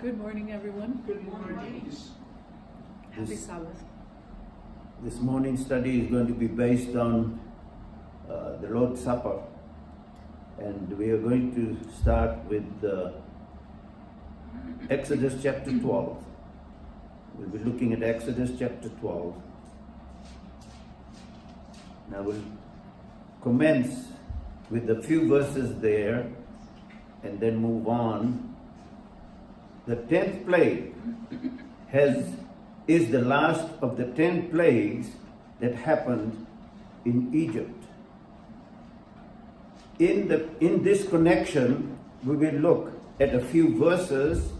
Good morning, everyone. Good morning. Happy Sabbath. This morning's study is going to be based on the Lord's Supper, and we are going to start with Exodus chapter 12. We'll be looking at Exodus chapter 12. Now we'll commence with a few verses there and then move on. The 10th plague is the last of the 10 plagues that happened in Egypt. In this connection, we will look at a few verses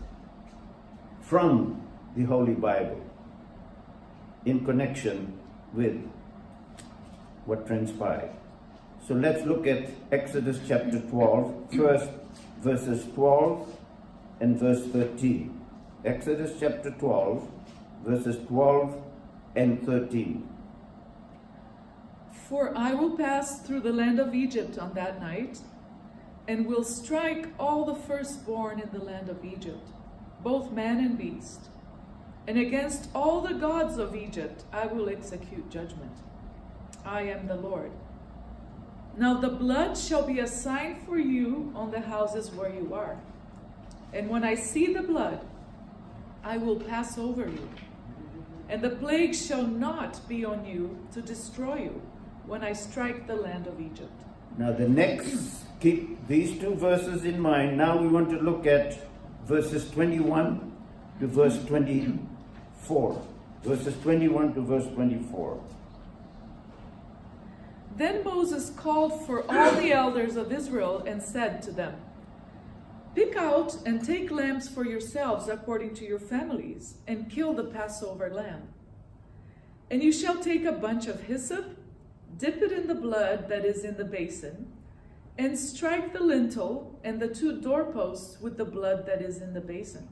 from the Holy Bible in connection with what transpired. So let's look at Exodus chapter 12, first verses 12 and verse 13. Exodus chapter 12, verses 12 and 13. For I will pass through the land of Egypt on that night, and will strike all the firstborn in the land of Egypt, both man and beast. And against all the gods of Egypt I will execute judgment. I am the Lord. Now the blood shall be a sign for you on the houses where you are. And when I see the blood, I will pass over you. And the plague shall not be on you to destroy you when I strike the land of Egypt. Now keep these two verses in mind. Now we want to look at verses 21 to verse 24. Verses 21 to verse 24. Then Moses called for all the elders of Israel and said to them, Pick out and take lambs for yourselves according to your families, and kill the Passover lamb. And you shall take a bunch of hyssop, dip it in the blood that is in the basin, and strike the lintel and the 2 doorposts with the blood that is in the basin.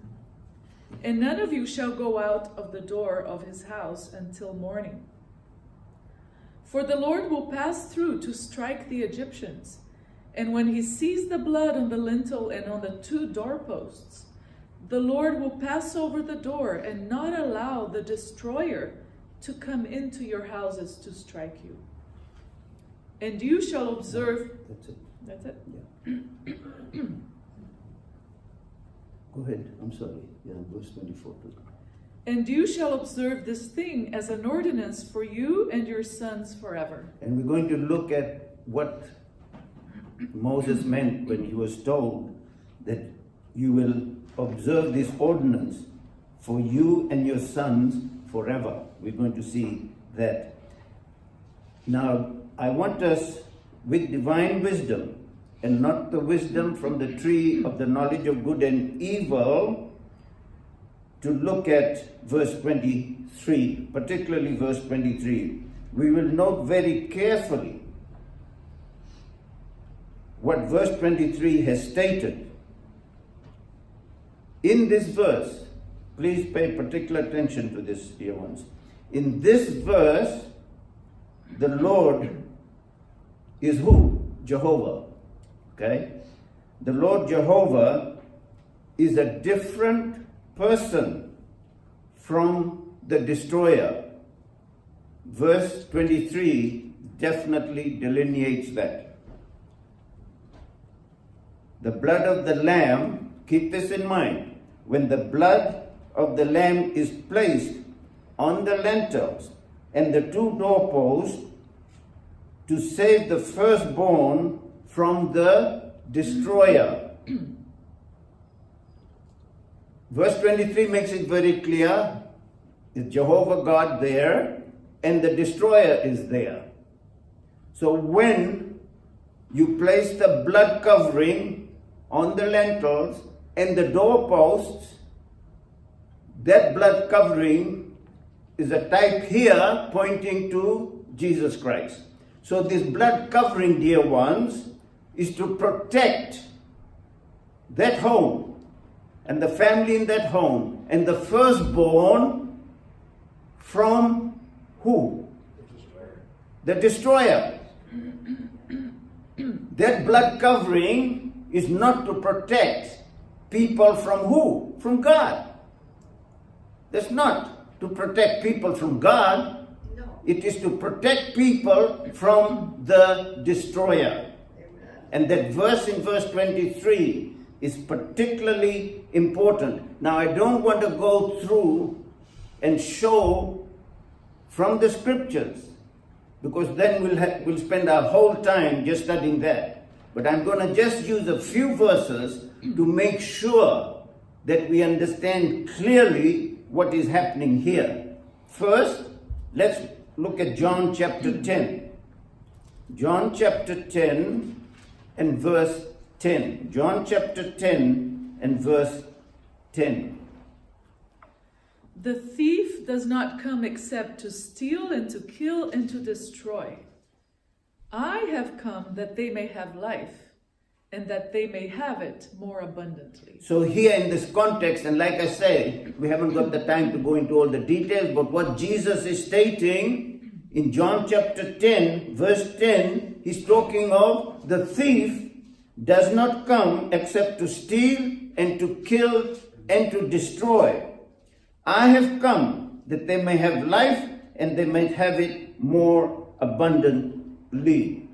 And none of you shall go out of the door of his house until morning. For the Lord will pass through to strike the Egyptians. And when he sees the blood on the lintel and on the 2 doorposts, the Lord will pass over the door and not allow the destroyer to come into your houses to strike you. And you shall observe... That's it. That's it? Yeah. Go ahead. I'm sorry. Yeah, verse 24. And you shall observe this thing as an ordinance for you and your sons forever. And we're going to look at what Moses meant when he was told that you will observe this ordinance for you and your sons forever. We're going to see that. Now, I want us, with divine wisdom, and not the wisdom from the tree of the knowledge of good and evil, to look at verse 23, particularly verse 23. We will note very carefully what verse 23 has stated. In this verse, please pay particular attention to this, dear ones. In this verse, the Lord is who? Jehovah. Okay? The Lord Jehovah is a different person from the destroyer. Verse 23 definitely delineates that. The blood of the lamb, keep this in mind, when the blood of the lamb is placed on the lintels and the 2 doorposts to save the firstborn from the destroyer. Verse 23 makes it very clear. Is Jehovah God there and the destroyer is there. So when you place the blood covering on the lintels and the doorposts, that blood covering is a type here pointing to Jesus Christ. So this blood covering, dear ones, is to protect that home and the family in that home and the firstborn from who? The destroyer. That blood covering is not to protect people from who? From God. That's not to protect people from God. No. It is to protect people from the destroyer. And that verse in verse 23 is particularly important. Now, I don't want to go through and show from the scriptures, because then we'll spend our whole time just studying that. But I'm going to just use a few verses to make sure that we understand clearly what is happening here. First, let's look at John chapter 10. John chapter 10 and verse 10. John chapter 10 and verse 10. The thief does not come except to steal and to kill and to destroy. I have come that they may have life, and that they may have it more abundantly. So here in this context, and like I say, we haven't got the time to go into all the details, but what Jesus is stating in John chapter 10, verse 10, he's talking of the thief does not come except to steal and to kill and to destroy. I have come that they may have life and they may have it more abundantly.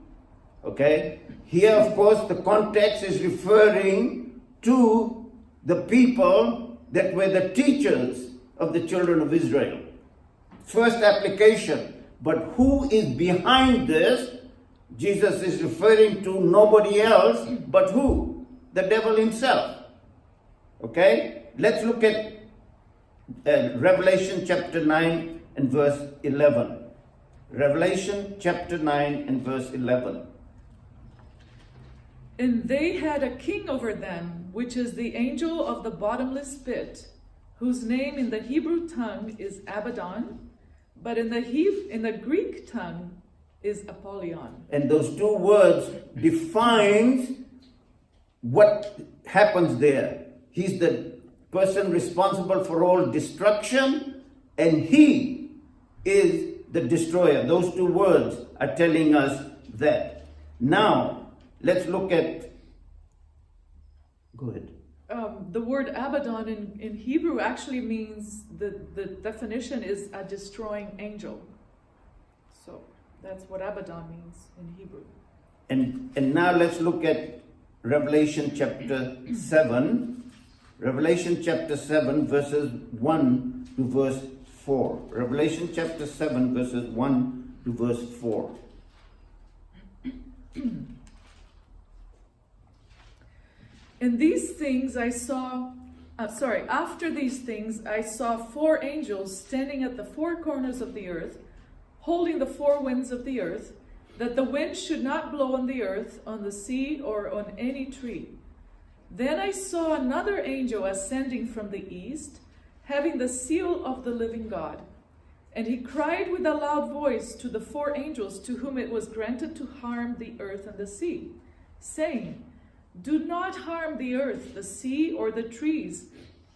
Okay? Here, of course, the context is referring to the people that were the teachers of the children of Israel. First application. But who is behind this? Jesus is referring to nobody else but who? The devil himself. Okay? Let's look at Revelation chapter 9 and verse 11. Revelation chapter 9 and verse 11. And they had a king over them, which is the angel of the bottomless pit, whose name in the Hebrew tongue is Abaddon, but in the Greek tongue is Apollyon. And those two words define what happens there. He's the person responsible for all destruction, and he is the destroyer. Those two words are telling us that. Now, let's look at, go ahead. The word Abaddon in Hebrew actually means, the definition is a destroying angel. So that's what Abaddon means in Hebrew. And now let's look at Revelation chapter 7. Revelation chapter 7 verses 1 to verse 4. Revelation chapter 7 verses 1 to verse 4. And these things after these things I saw four angels standing at the four corners of the earth, holding the four winds of the earth, that the wind should not blow on the earth, on the sea, or on any tree. Then I saw another angel ascending from the east, having the seal of the living God. And he cried with a loud voice to the four angels to whom it was granted to harm the earth and the sea, saying, Do not harm the earth, the sea, or the trees,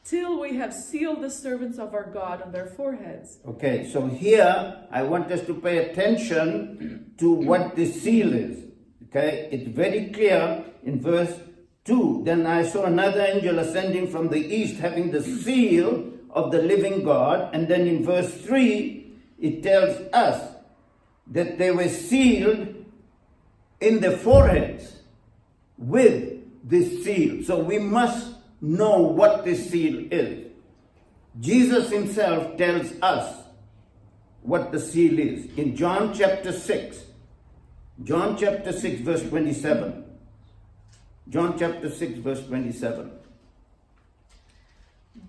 till we have sealed the servants of our God on their foreheads. Okay, so here I want us to pay attention to what the seal is. Okay, it's very clear in verse 2. Then I saw another angel ascending from the east, having the seal of the living God. And then in verse 3, it tells us that they were sealed in their foreheads with this seal. So we must know what this seal is. Jesus himself tells us what the seal is. In John chapter 6 verse 27. John chapter 6 verse 27.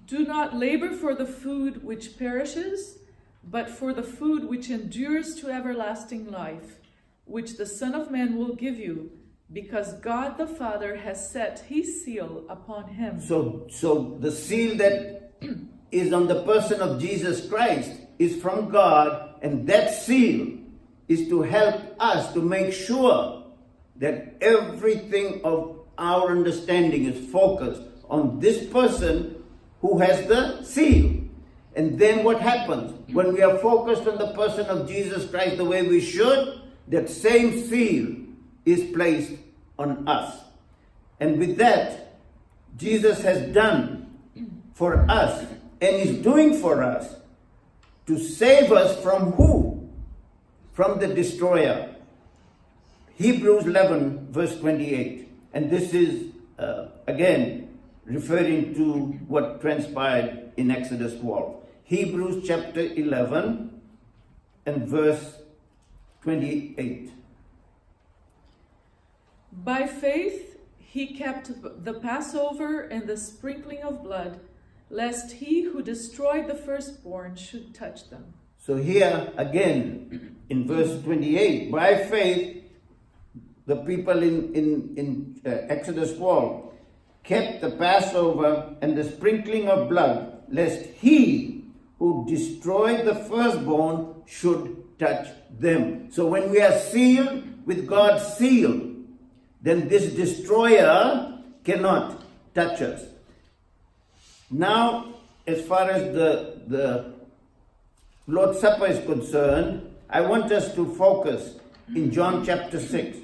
Do not labor for the food which perishes, but for the food which endures to everlasting life, which the Son of Man will give you, because God the Father has set his seal upon him. So the seal that is on the person of Jesus Christ is from God, and that seal is to help us to make sure that everything of our understanding is focused on this person who has the seal. And then what happens? When we are focused on the person of Jesus Christ the way we should, that same seal is placed on us. And with that, Jesus has done for us and is doing for us to save us from who? From the destroyer. Hebrews 11 verse 28. And this is again referring to what transpired in Exodus 12. Hebrews chapter 11 and verse 28. By faith he kept the Passover and the sprinkling of blood, lest he who destroyed the firstborn should touch them. So here again in verse 28, by faith the people in Exodus 12 kept the Passover and the sprinkling of blood, lest he who destroyed the firstborn should touch them. So when we are sealed with God's seal, then this destroyer cannot touch us. Now, as far as the Lord's Supper is concerned, I want us to focus in John chapter 6.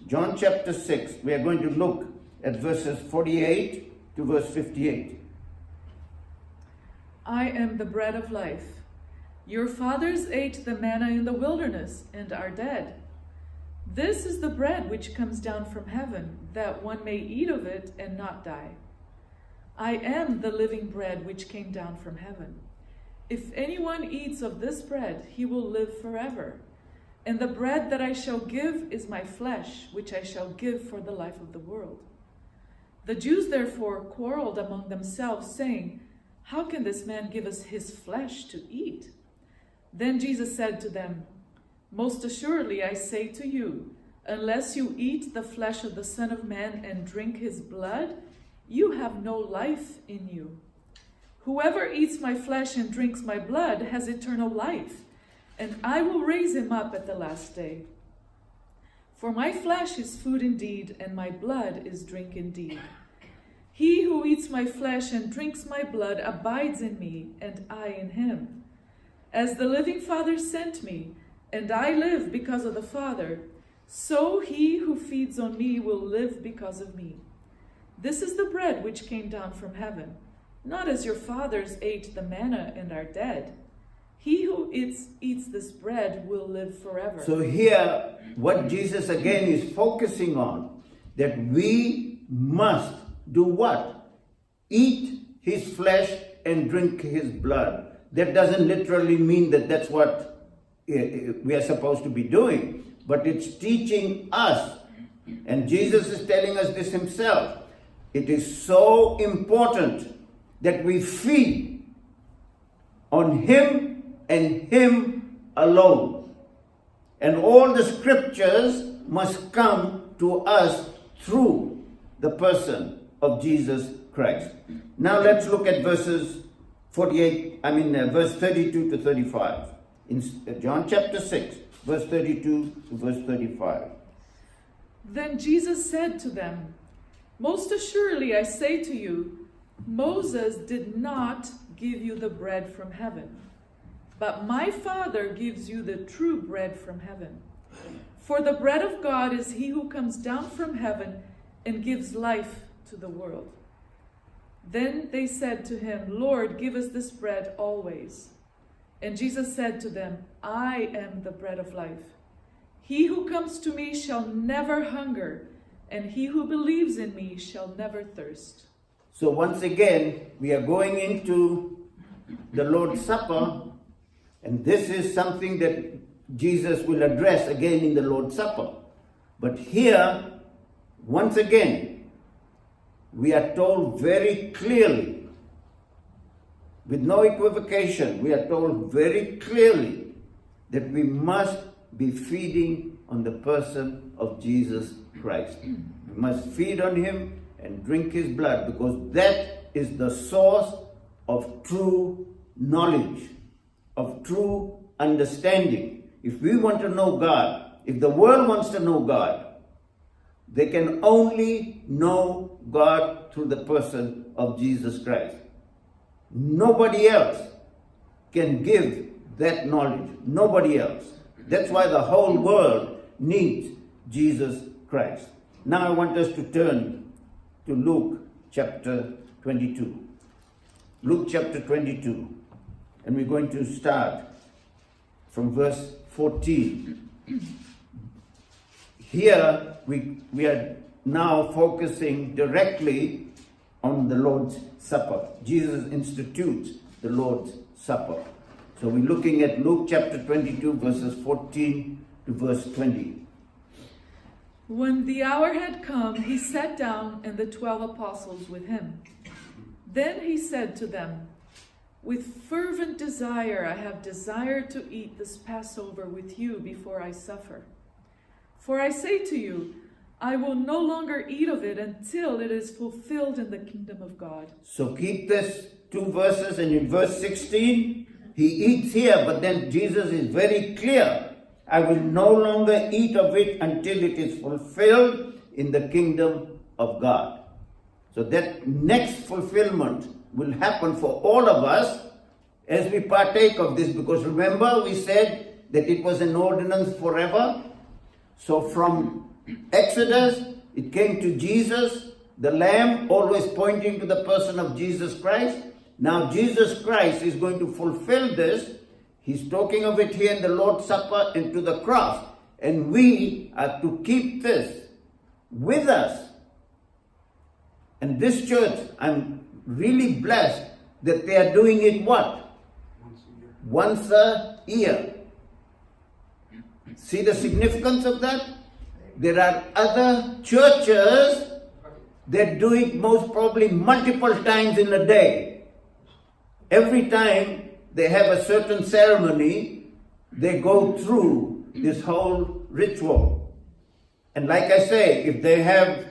John chapter 6, we are going to look at verses 48 to verse 58. I am the bread of life. Your fathers ate the manna in the wilderness and are dead. This is the bread which comes down from heaven, that one may eat of it and not die. I am the living bread which came down from heaven. If anyone eats of this bread, he will live forever. And the bread that I shall give is my flesh, which I shall give for the life of the world. The Jews therefore quarreled among themselves, saying, How can this man give us his flesh to eat? Then Jesus said to them, Most assuredly I say to you, unless you eat the flesh of the Son of Man and drink his blood, you have no life in you. Whoever eats my flesh and drinks my blood has eternal life, and I will raise him up at the last day. For my flesh is food indeed, and my blood is drink indeed. He who eats my flesh and drinks my blood abides in me, and I in him. As the living Father sent me, and I live because of the Father, so he who feeds on me will live because of me. This is the bread which came down from heaven, not as your fathers ate the manna and are dead. He who eats this bread will live forever. So here, what Jesus again is focusing on, that we must do what? Eat his flesh and drink his blood. That doesn't literally mean that that's what we are supposed to be doing, but it's teaching us. And Jesus is telling us this himself. It is so important that we feed on him and him alone. And all the scriptures must come to us through the person of Jesus Christ. Now let's look at verse 32 to 35. In John chapter 6, verse 32 to verse 35. Then Jesus said to them, Most assuredly I say to you, Moses did not give you the bread from heaven, but my Father gives you the true bread from heaven. For the bread of God is he who comes down from heaven and gives life to the world. Then they said to him, Lord, give us this bread always. And Jesus said to them, I am the bread of life. He who comes to me shall never hunger, and he who believes in me shall never thirst. So once again, we are going into the Lord's Supper, and this is something that Jesus will address again in the Lord's Supper. But here, once again, we are told very clearly, with no equivocation, we are told very clearly that we must be feeding on the person of Jesus Christ. We must feed on him and drink his blood, because that is the source of true knowledge, of true understanding. If we want to know God, if the world wants to know God, they can only know God through the person of Jesus Christ. Nobody else can give that knowledge. Nobody else. That's why the whole world needs Jesus Christ. Now I want us to turn to Luke chapter 22. Luke chapter 22. And we're going to start from verse 14. Here we are now focusing directly on the Lord's Supper. Jesus institutes the Lord's Supper. So we're looking at Luke chapter 22 verses 14 to verse 20. When the hour had come, he sat down and the 12 apostles with him. Then he said to them, "With fervent desire I have desired to eat this Passover with you before I suffer. For I say to you, I will no longer eat of it until it is fulfilled in the kingdom of God." So keep this two verses, and in verse 16, he eats here, but then Jesus is very clear. I will no longer eat of it until it is fulfilled in the kingdom of God. So that next fulfillment will happen for all of us as we partake of this, because remember we said that it was an ordinance forever. So from Exodus, it came to Jesus, the Lamb, always pointing to the person of Jesus Christ. Now Jesus Christ is going to fulfill this. He's talking of it here in the Lord's Supper and to the cross. And we are to keep this with us. And this church, I'm really blessed that they are doing it what? Once a year. See the significance of that? There are other churches that do it most probably multiple times in a day. Every time they have a certain ceremony, they go through this whole ritual. And like I say, if they have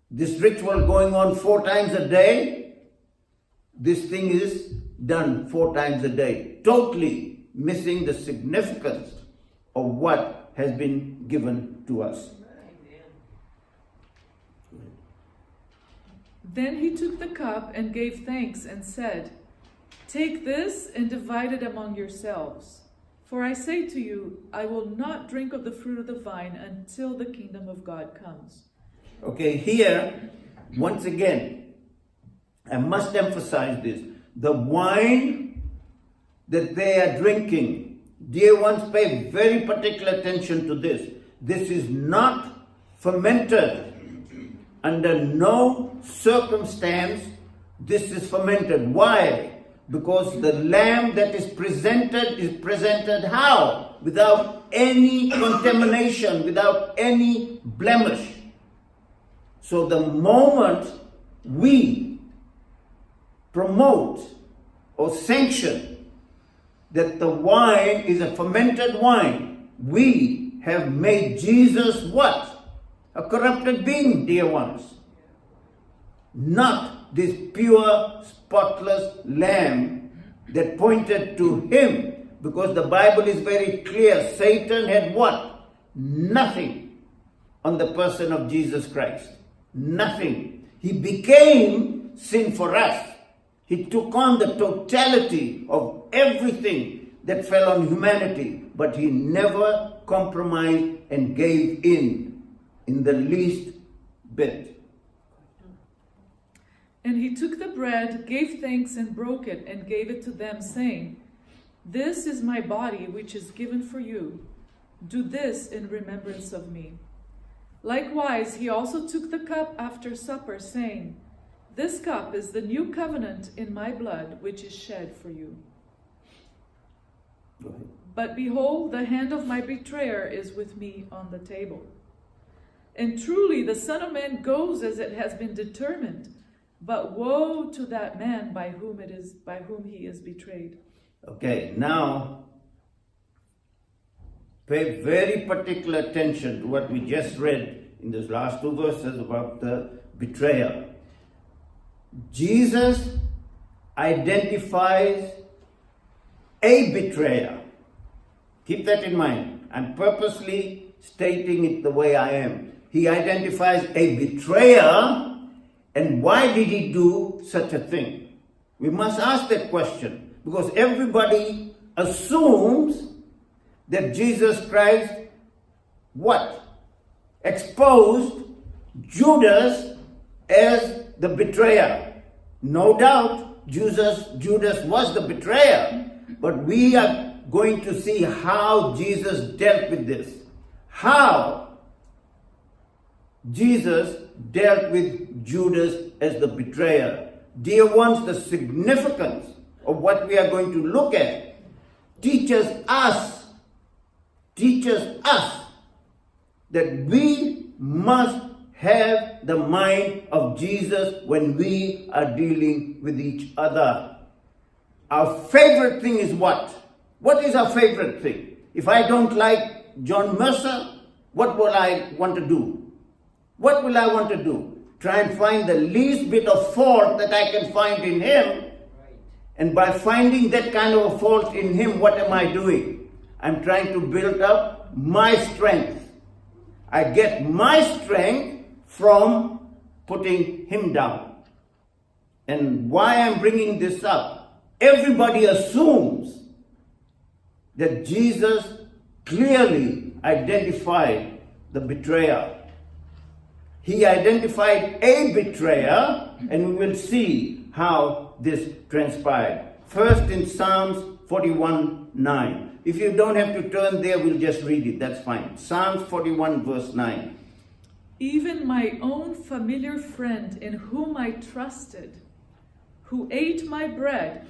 this ritual going on 4 times a day, this thing is done 4 times a day, totally missing the significance of what has been given to us. Then he took the cup and gave thanks and said, "Take this and divide it among yourselves. For I say to you, I will not drink of the fruit of the vine until the kingdom of God comes." Okay, here, once again, I must emphasize this. The wine that they are drinking, dear ones, pay very particular attention to this. This is not fermented. Under no circumstance this is fermented. Why? Because the lamb that is presented how? Without any contamination, without any blemish. So the moment we promote or sanction that the wine is a fermented wine, we have made Jesus what? A corrupted being, dear ones. Not this pure, spotless lamb that pointed to him. Because the Bible is very clear. Satan had what? Nothing on the person of Jesus Christ. Nothing. He became sin for us. He took on the totality of everything that fell on humanity. But he never compromised and gave in the least bit. And he took the bread, gave thanks, and broke it, and gave it to them, saying, "This is my body, which is given for you. Do this in remembrance of me." Likewise, he also took the cup after supper, saying, "This cup is the new covenant in my blood, which is shed for you. But behold, the hand of my betrayer is with me on the table. And truly the Son of Man goes as it has been determined, but woe to that man by whom he is betrayed." Okay, now pay very particular attention to what we just read in those last 2 verses about the betrayer. Jesus identifies a betrayer. Keep that in mind. I'm purposely stating it the way I am. He identifies a betrayer, and why did he do such a thing? We must ask that question, because everybody assumes that Jesus Christ, what? Exposed Judas as the betrayer. No doubt Judas was the betrayer, but we are going to see how Jesus dealt with this. How Jesus dealt with Judas as the betrayer. Dear ones, the significance of what we are going to look at teaches us that we must have the mind of Jesus when we are dealing with each other. Our favorite thing is what? What is our favorite thing? If I don't like John Mercer, what will I want to do? What will I want to do? Try and find the least bit of fault that I can find in him. And by finding that kind of a fault in him, what am I doing? I'm trying to build up my strength. I get my strength from putting him down. And why I'm bringing this up, everybody assumes that Jesus clearly identified the betrayer. He identified a betrayer, and we will see how this transpired. First in Psalms 41:9. If you don't have to turn there, we'll just read it. That's fine. Psalms 41 verse 9. Even my own familiar friend in whom I trusted, who ate my bread,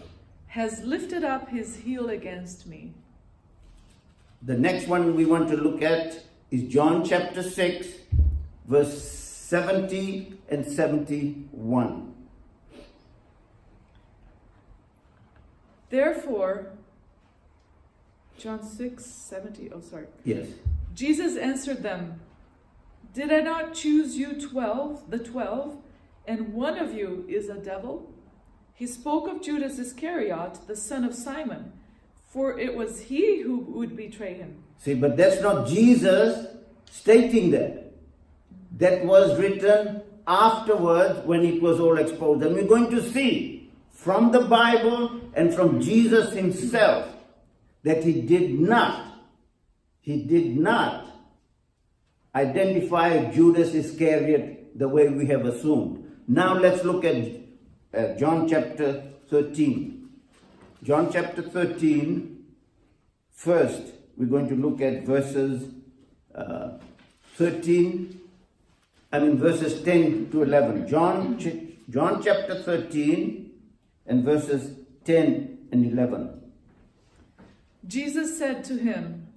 has lifted up his heel against me. The next one we want to look at is John chapter 6, verse 70 and 71. Therefore, John 6:70. Oh, sorry. Yes. Jesus answered them, "Did I not choose you 12, the 12, and one of you is a devil?" He spoke of Judas Iscariot, the son of Simon, for it was he who would betray him. See, but that's not Jesus stating that. That was written afterwards when it was all exposed. And we're going to see from the Bible and from Jesus himself that he did not identify Judas Iscariot the way we have assumed. Now let's look at John chapter 13. John chapter 13, first we're going to look at verses 10 to 11. John chapter 13 and verses 10 and 11. Jesus said to him,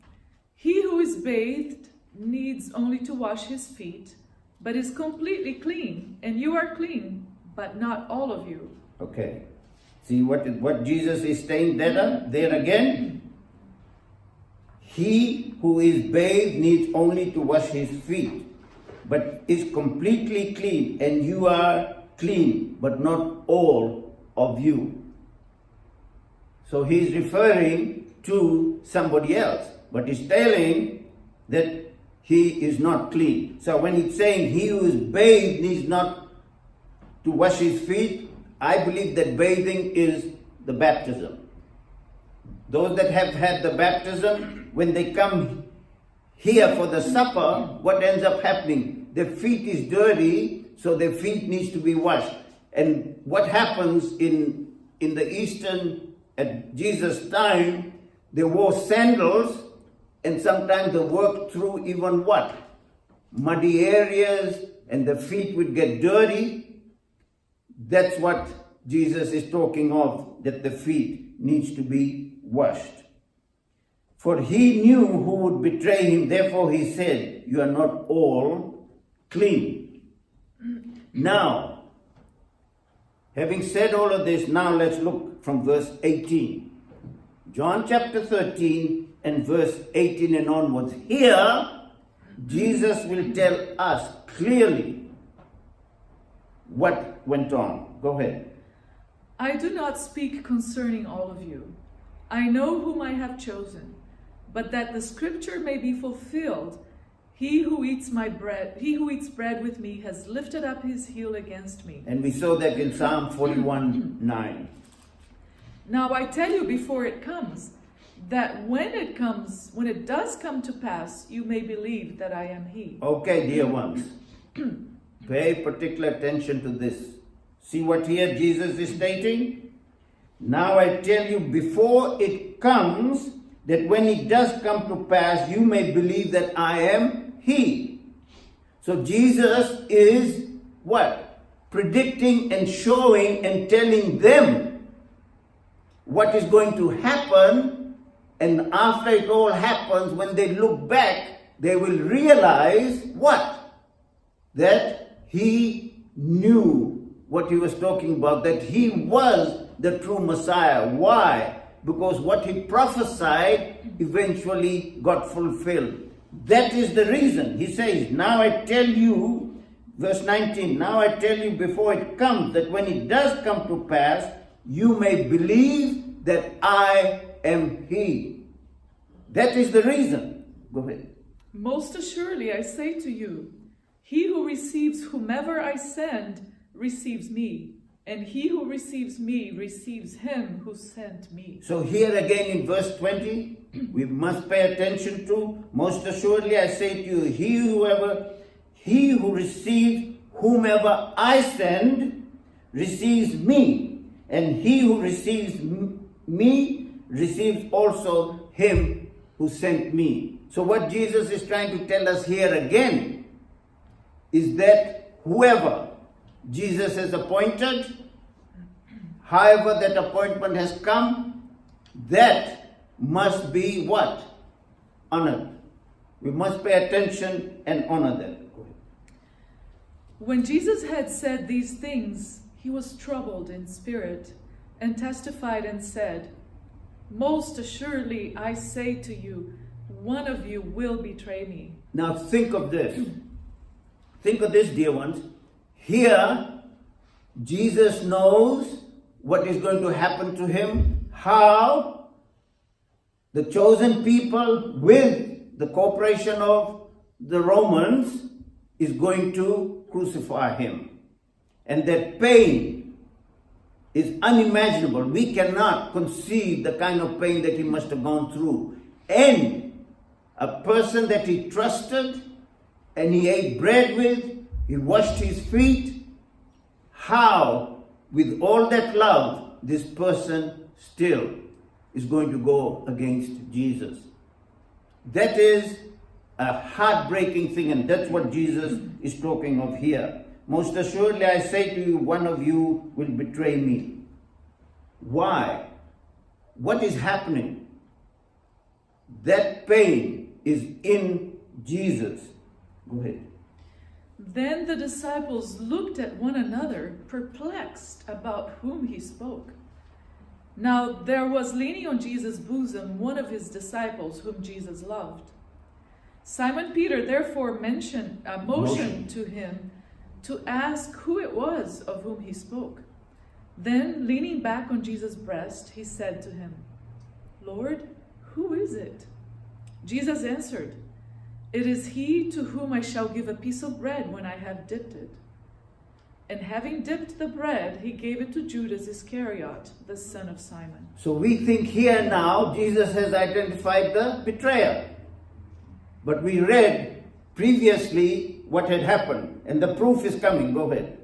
"He who is bathed needs only to wash his feet, but is completely clean, and you are clean, but not all of you." Okay. See what Jesus is saying there again? He who is bathed needs only to wash his feet, but is completely clean, and you are clean, but not all of you. So he's referring to somebody else, but he's telling that he is not clean. So when he's saying he who is bathed needs not to wash his feet, I believe that bathing is the baptism. Those that have had the baptism, when they come here for the supper, what ends up happening? Their feet is dirty, so their feet needs to be washed. And what happens in the Eastern, at Jesus' time, they wore sandals, and sometimes they worked through even what? Muddy areas, and the feet would get dirty. That's what Jesus is talking of, that the feet needs to be washed. For he knew who would betray him, therefore he said, "You are not all clean." Now, having said all of this, now let's look from verse 18. John chapter 13 and verse 18 and onwards. Here, Jesus will tell us clearly what went on. Go ahead. "I do not speak concerning all of you. I know whom I have chosen, but that the scripture may be fulfilled, he who eats bread with me has lifted up his heel against me." And we saw that in Psalm 41:9. "Now I tell you before it comes, that when it does come to pass, you may believe that I am he." Okay, dear ones. Pay particular attention to this. See what here Jesus is stating? Now I tell you before it comes, that when it does come to pass, you may believe that I am He. So Jesus is what? Predicting and showing and telling them what is going to happen. And after it all happens, when they look back, they will realize what? That He knew what He was talking about, that He was the true Messiah. Why? Because what He prophesied eventually got fulfilled. That is the reason. He says, now I tell you, verse 19, now I tell you before it comes, that when it does come to pass, you may believe that I am He. That is the reason. Go ahead. Most assuredly, I say to you, he who receives whomever I send receives me, and he who receives me receives him who sent me. So here again in verse 20, we must pay attention to, most assuredly I say to you, he who receives whomever I send receives me, and he who receives me receives also him who sent me. So what Jesus is trying to tell us here again is that whoever Jesus has appointed, however that appointment has come, that must be what? Honored. We must pay attention and honor that. When Jesus had said these things, he was troubled in spirit and testified and said, most assuredly I say to you, one of you will betray me. Now think of this. Think of this, dear ones. Here, Jesus knows what is going to happen to him, how the chosen people with the cooperation of the Romans is going to crucify him. And that pain is unimaginable. We cannot conceive the kind of pain that he must have gone through. And a person that he trusted and he ate bread with, he washed his feet, how with all that love this person still is going to go against Jesus. That is a heartbreaking thing, and that's what Jesus is talking of here. Most assuredly I say to you, one of you will betray me. Why? What is happening? That pain is in Jesus. Go ahead. Then the disciples looked at one another, perplexed about whom he spoke. Now there was leaning on Jesus' bosom one of his disciples whom Jesus loved. Simon Peter therefore motioned to him to ask who it was of whom he spoke. Then, leaning back on Jesus' breast, he said to him, Lord, who is it? Jesus answered, it is he to whom I shall give a piece of bread when I have dipped it. And having dipped the bread, he gave it to Judas Iscariot, the son of Simon. So we think here now Jesus has identified the betrayer. But we read previously what had happened, and the proof is coming. Go ahead.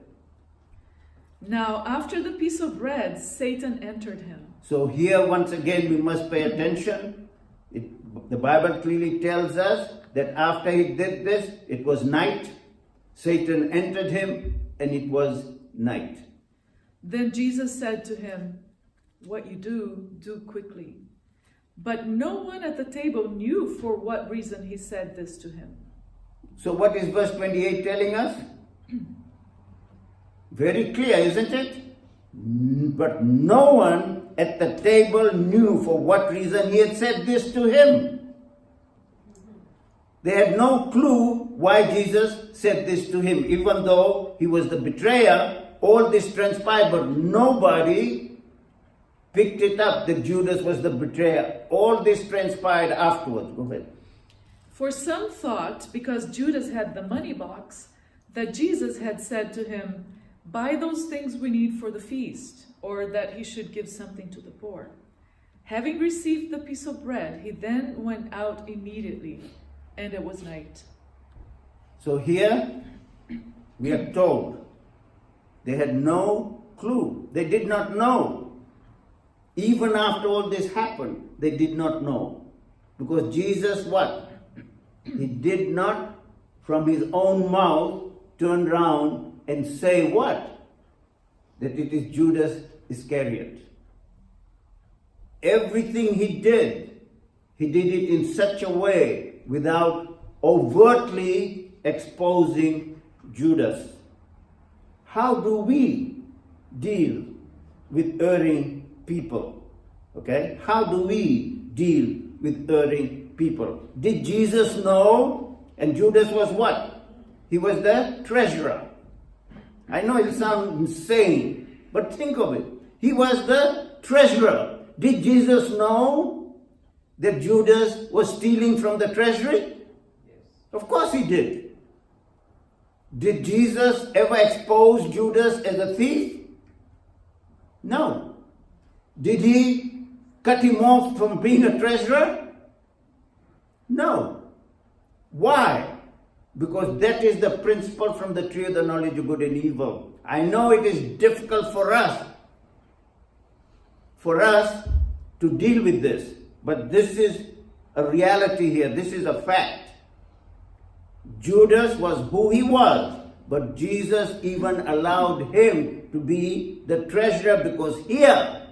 Now, after the piece of bread, Satan entered him. So here once again we must pay attention. The Bible clearly tells us that after he did this, it was night. Satan entered him, and it was night. Then Jesus said to him, what you do, do quickly. But no one at the table knew for what reason he said this to him. So what is verse 28 telling us? Very clear, isn't it? But no one at the table knew for what reason he had said this to him. They had no clue why Jesus said this to him. Even though he was the betrayer, all this transpired, but nobody picked it up that Judas was the betrayer. All this transpired afterwards. Go ahead. For some thought, because Judas had the money box, that Jesus had said to him, buy those things we need for the feast, or that he should give something to the poor. Having received the piece of bread, he then went out immediately, and it was night. So here, We are told they had no clue. They did not know. Even after all this happened, they did not know. Because Jesus, what? He did not, from his own mouth, turn around and say what? That it is Judas Iscariot. Everything he did it in such a way without overtly exposing Judas. How do we deal with erring people? Okay? How do we deal with erring people? Did Jesus know? And Judas was what? He was the treasurer. I know it sounds insane, but think of it. He was the treasurer. Did Jesus know that Judas was stealing from the treasury? Yes. Of course he did. Did Jesus ever expose Judas as a thief? No. Did he cut him off from being a treasurer? No. Why? Because that is the principle from the tree of the knowledge of good and evil. I know it is difficult for us to deal with this, but this is a reality here. This is a fact. Judas was who he was, but Jesus even allowed him to be the treasurer, because here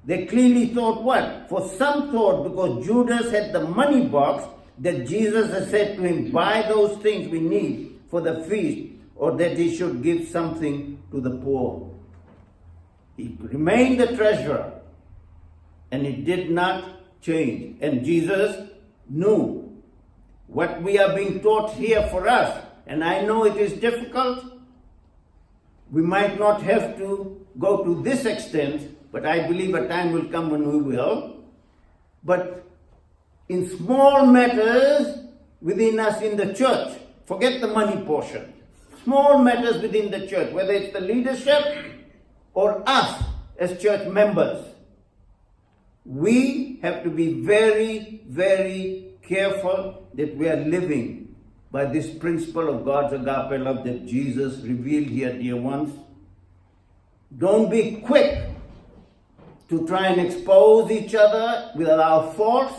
they clearly thought what? For some thought, because Judas had the money box, that Jesus had said to him, buy those things we need for the feast, or that he should give something to the poor. He remained the treasurer, and it did not change. And Jesus knew what we are being taught here for us. And I know it is difficult. We might not have to go to this extent, but I believe a time will come when we will. But in small matters within us in the church, forget the money portion, small matters within the church, whether it's the leadership or us as church members, we have to be very, very careful that we are living by this principle of God's agape love that Jesus revealed here, dear ones. Don't be quick to try and expose each other with our faults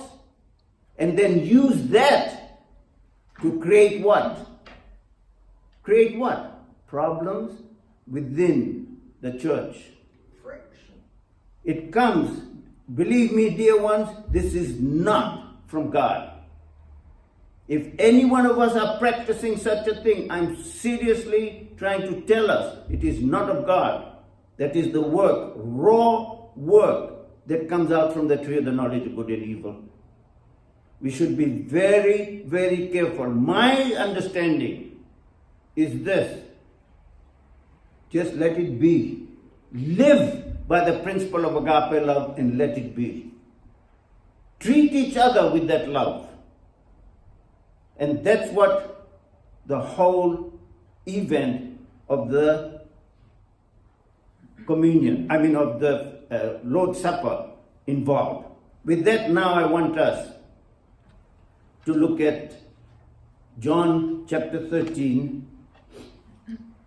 and then use that to create what? Create what? Problems within the church. It comes, believe me, dear ones, this is not from God. If any one of us are practicing such a thing, I'm seriously trying to tell us it is not of God. That is the work, raw work that comes out from the tree of the knowledge of good and evil. We should be very, very careful. My understanding is this. Just let it be. Live by the principle of agape love and let it be. Treat each other with that love. And that's what the whole event of the communion, of the Lord's Supper involved. With that, now I want us to look at John chapter 13,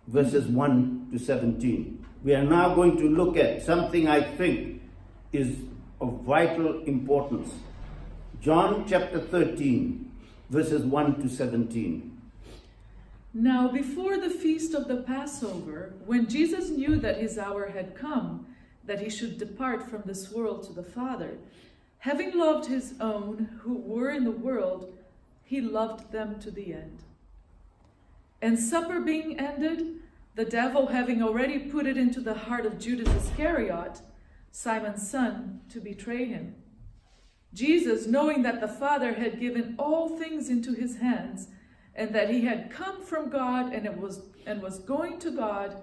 verses 1 to 17. We are now going to look at something I think is of vital importance. John chapter 13, verses 1 to 17. Now before the feast of the Passover, when Jesus knew that his hour had come, that he should depart from this world to the Father, having loved his own who were in the world, he loved them to the end. And supper being ended, the devil having already put it into the heart of Judas Iscariot, Simon's son, to betray him. Jesus, knowing that the Father had given all things into his hands, and that he had come from God and was going to God,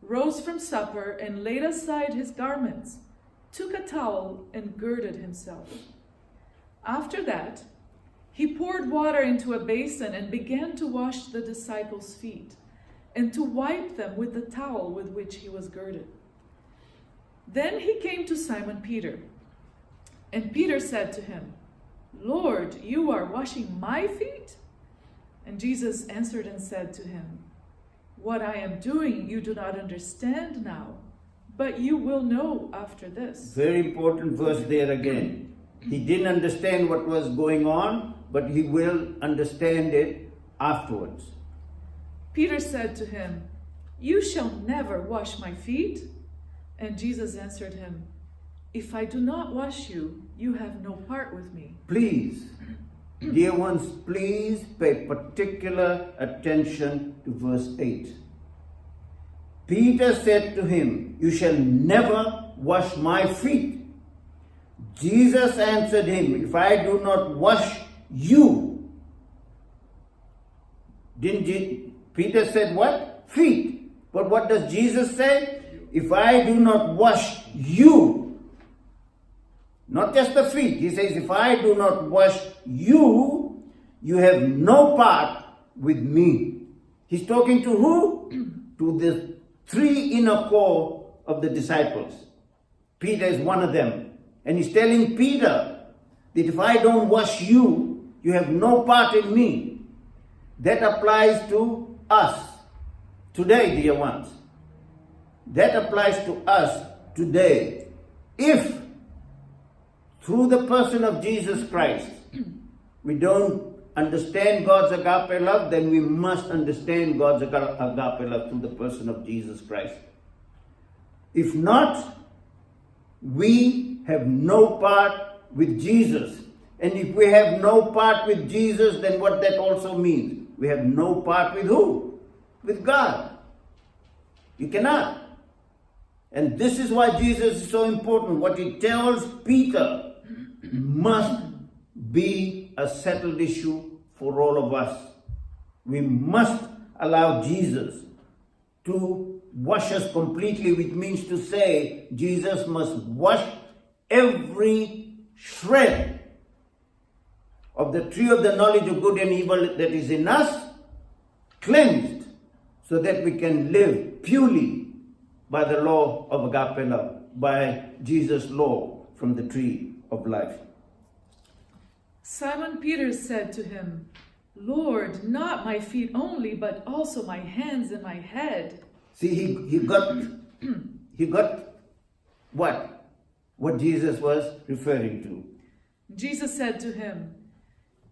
rose from supper and laid aside his garments, took a towel and girded himself. After that, he poured water into a basin and began to wash the disciples' feet and to wipe them with the towel with which he was girded. Then he came to Simon Peter, and Peter said to him, Lord, you are washing my feet? And Jesus answered and said to him, What I am doing you do not understand now, but you will know after this. Very important verse there again. He didn't understand what was going on, but he will understand it afterwards. Peter said to him, You shall never wash my feet. And Jesus answered him, If I do not wash you, you have no part with me. Please, dear ones, please pay particular attention to verse 8. Peter said to him, You shall never wash my feet. Jesus answered him, If I do not wash you. Peter said what? Feet. But what does Jesus say? If I do not wash you. Not just the feet. He says, if I do not wash you, you have no part with me. He's talking to who? To the three inner core of the disciples. Peter is one of them. And he's telling Peter that if I don't wash you, you have no part in me. That applies to us today, dear ones. That applies to us today. If through the person of Jesus Christ, we don't understand God's agape love, then we must understand God's agape love through the person of Jesus Christ. If not, we have no part with Jesus. And if we have no part with Jesus, then what that also means? We have no part with who? With God. You cannot. And this is why Jesus is so important. What he tells Peter must be a settled issue for all of us. We must allow Jesus to wash us completely, which means to say Jesus must wash every shred of the tree of the knowledge of good and evil that is in us, cleansed, so that we can live purely by the law of agape love, by Jesus' law from the tree of life. Simon Peter said to him, Lord, not my feet only, but also my hands and my head. See, he got what Jesus was referring to. Jesus said to him,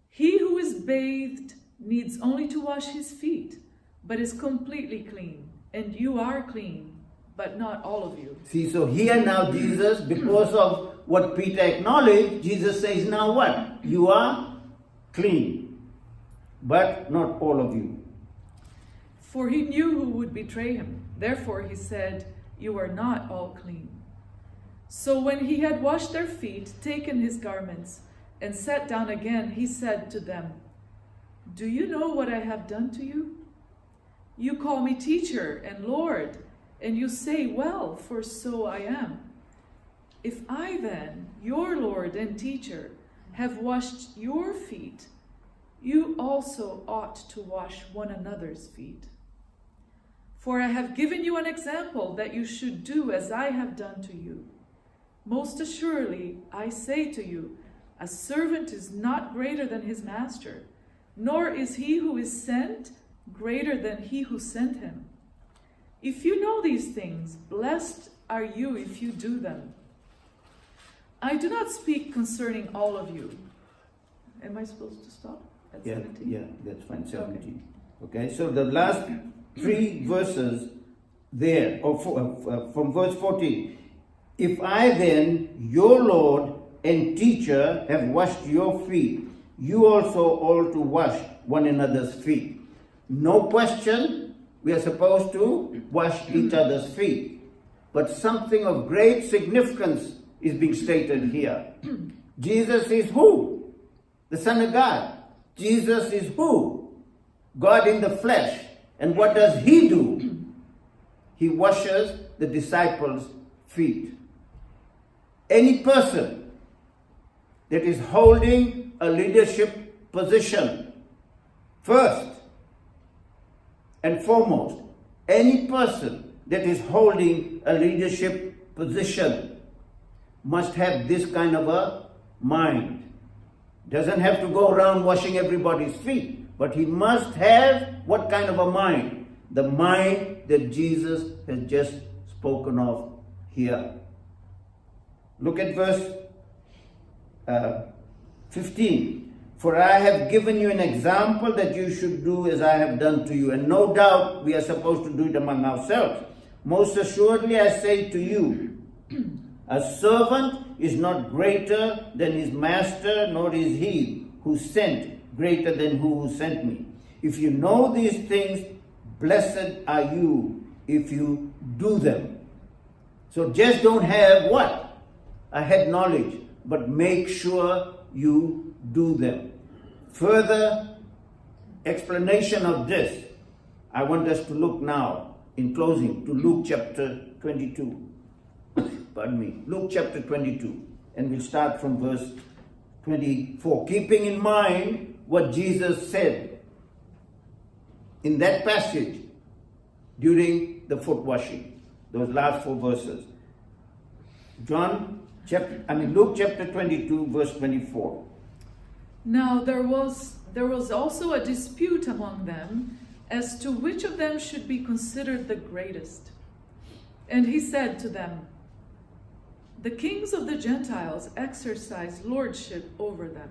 He who is bathed needs only to wash his feet, but is completely clean. And you are clean, but not all of you. See, so here now Jesus, because of what Peter acknowledged, Jesus says, now what? You are clean, but not all of you. For he knew who would betray him. Therefore he said, You are not all clean. So when he had washed their feet, taken his garments, and sat down again, he said to them, Do you know what I have done to you? You call me teacher and Lord, and you say, Well, for so I am. If I then, your Lord and teacher, have washed your feet, you also ought to wash one another's feet. For I have given you an example that you should do as I have done to you. Most assuredly, I say to you, a servant is not greater than his master, nor is he who is sent greater than he who sent him. If you know these things, blessed are you if you do them. I do not speak concerning all of you. Am I supposed to stop at 17? Yeah, that's fine, 17. Okay, so the last three verses there, from verse 14. If I then, your Lord and teacher, have washed your feet, you also ought to wash one another's feet. No question, we are supposed to wash each other's feet. But something of great significance is being stated here. Jesus is who? The Son of God. Jesus is who? God in the flesh. And what does he do? He washes the disciples' feet. Any person that is holding a leadership position, first and foremost, any person that is holding a leadership position must have this kind of a mind. Doesn't have to go around washing everybody's feet, but he must have what kind of a mind? the mind that Jesus has just spoken of here. Look at verse 15. For I have given you an example that you should do as I have done to you. And no doubt we are supposed to do it among ourselves. Most assuredly I say to you, a servant is not greater than his master, nor is he who sent greater than who sent me. If you know these things, blessed are you if you do them. So just don't have what? A head knowledge, but make sure you do them. Further explanation of this, I want us to look now, in closing, to Luke chapter 22. Pardon me, Luke chapter 22, and we'll start from verse 24. Keeping in mind what Jesus said in that passage during the foot washing, those last 4 verses. Luke chapter 22, verse 24. Now there was also a dispute among them as to which of them should be considered the greatest. And he said to them, the kings of the Gentiles exercise lordship over them,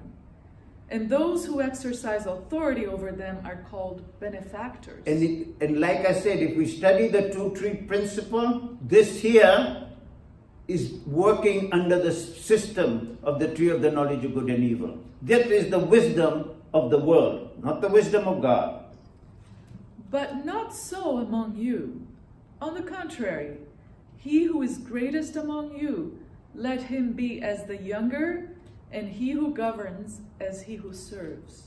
and those who exercise authority over them are called benefactors. And like I said, if we study the 2-tree principle, this here is working under the system of the tree of the knowledge of good and evil. That is the wisdom of the world, not the wisdom of God. But not so among you. On the contrary, he who is greatest among you, let him be as the younger, and he who governs as he who serves.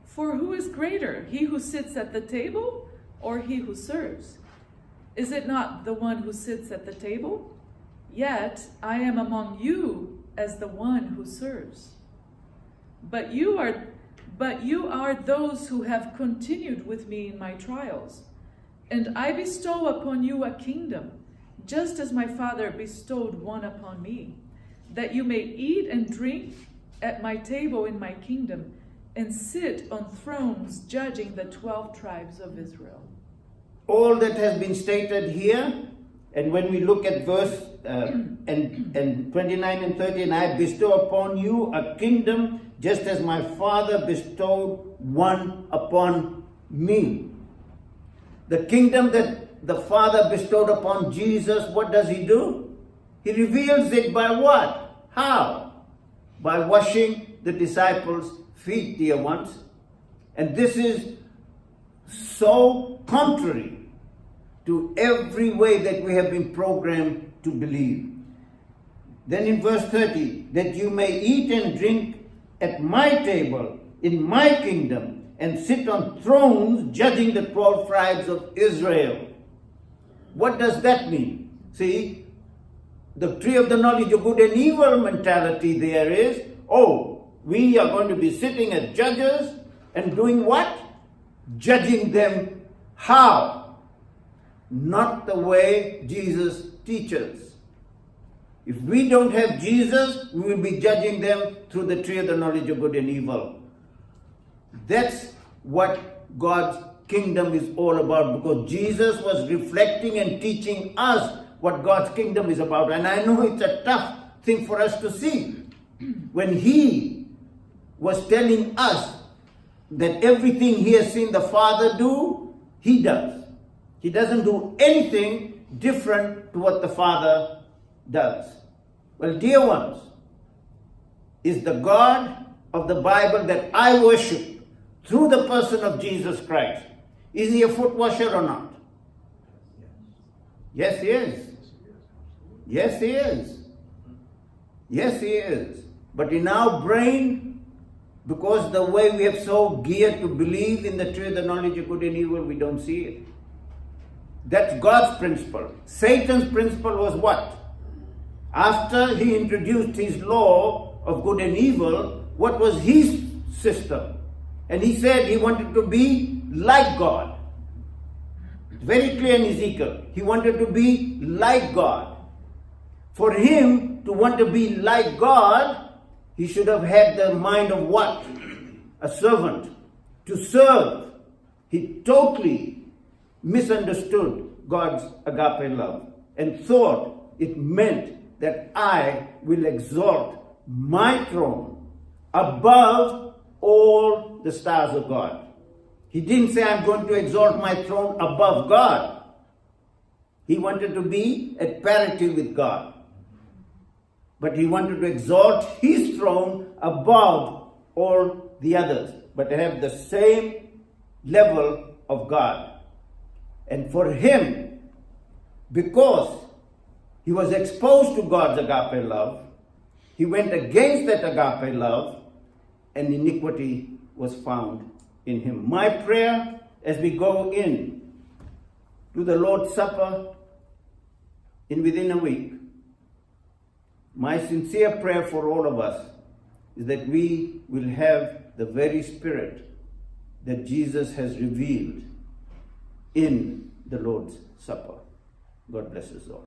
For who is greater, he who sits at the table or he who serves? Is it not the one who sits at the table? Yet I am among you as the one who serves. But you are those who have continued with me in my trials, and I bestow upon you a kingdom, just as my Father bestowed one upon me, that you may eat and drink at my table in my kingdom, and sit on thrones judging the 12 tribes of Israel. All that has been stated here, and when we look at verse and 29 and 30, and I bestow upon you a kingdom, just as my Father bestowed one upon me. The kingdom that the Father bestowed upon Jesus, what does he do? He reveals it by what? How? By washing the disciples' feet, dear ones. And this is so contrary to every way that we have been programmed to believe. Then in verse 30, that you may eat and drink at my table in my kingdom, and sit on thrones judging the 12 tribes of Israel. What does that mean? See, the tree of the knowledge of good and evil mentality there is, we are going to be sitting as judges and doing what? Judging them. How? Not the way Jesus teaches. If we don't have Jesus, we will be judging them through the tree of the knowledge of good and evil. That's what God's kingdom is all about, because Jesus was reflecting and teaching us what God's kingdom is about. And I know it's a tough thing for us to see. When he was telling us that everything he has seen the Father do, he does. He doesn't do anything different to what the Father does. Well, dear ones, is the God of the Bible that I worship through the person of Jesus Christ, is he a foot washer or not? Yes, he is. Yes, he is. Yes, he is. But in our brain, because the way we have so geared to believe in the tree of the knowledge of good and evil, we don't see it. That's God's principle. Satan's principle was what? After he introduced his law of good and evil, what was his system? And he said he wanted to be like God. It's very clear in Ezekiel. He wanted to be like God. For him to want to be like God, he should have had the mind of what? A servant. To serve. He totally misunderstood God's agape love and thought it meant that I will exalt my throne above all the stars of God. He didn't say, I'm going to exalt my throne above God. He wanted to be at parity with God. But he wanted to exalt his throne above all the others, but have the same level of God. And for him, because he was exposed to God's agape love, he went against that agape love, and iniquity was found in him. My prayer as we go in to the Lord's Supper within a week, my sincere prayer for all of us is that we will have the very spirit that Jesus has revealed in the Lord's Supper. God bless us all.